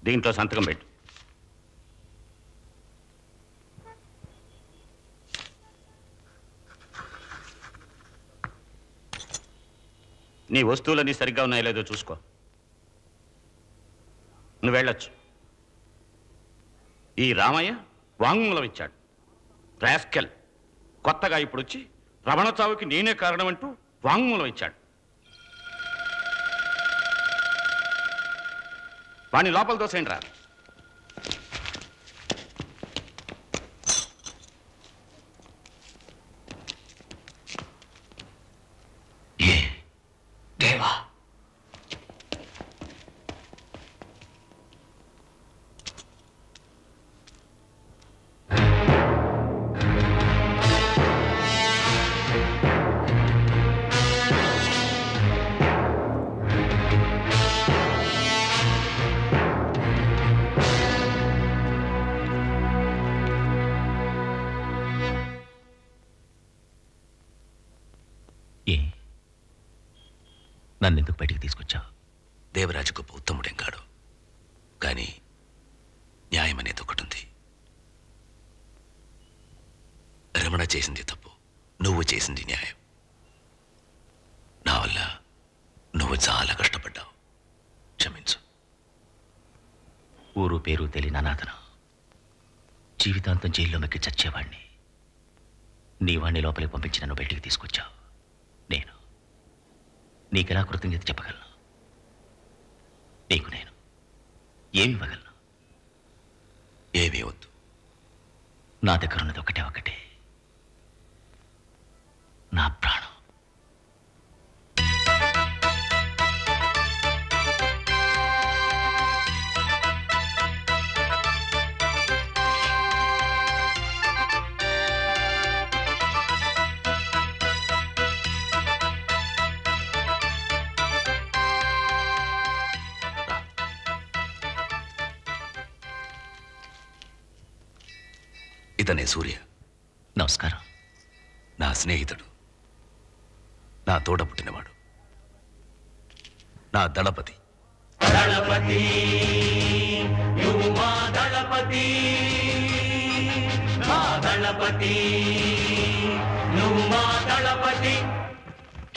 దీంట్లో సంతకం పెట్టు. నీ వస్తువులన్నీ సరిగ్గా ఉన్నాయో లేదో చూసుకో. నువ్వు వెళ్ళొచ్చు. ఈ రామయ్య వాంగ్మూలం ఇచ్చాడు. రాస్కెల్ కొత్తగా ఇప్పుడు వచ్చి రమణ చావుకి నేనే కారణం అంటూ వాంగ్మూలం ఇచ్చాడు. వాణ్ణి లోపల దోసేయండి రా. దేవా, నన్నెందుకు బయటికి తీసుకొచ్చావు? దేవరాజు గొప్ప ఉత్తముడేం కాడు, కానీ న్యాయం అనేది ఒకటి ఉంది. రమణ చేసింది తప్పు, నువ్వు చేసింది న్యాయం. నా వల్ల నువ్వు చాలా కష్టపడ్డావు, క్షమించు. ఊరు పేరు తెలియని అనాథను జీవితాంతం జైల్లో మెక్కి చచ్చేవాణ్ణి నీ వాణ్ణి లోపలికి పంపించి నన్ను బయటికి తీసుకొచ్చావు. నేను నీకెలా కృతజ్ఞత చెప్పగలను? నీకు నేను ఏమి ఇవ్వగలను? ఏమీ వద్దు. నా దగ్గర ఉన్నది ఒకటే, నా ప్రాణం. ఇతనే సూర్య. నమస్కారం. నా స్నేహితుడు, నా తోడ పుట్టినవాడు, నా దళపతి. దళపతి నువ్వు మా దళపతి, మా దళపతి నువ్వు మా దళపతి.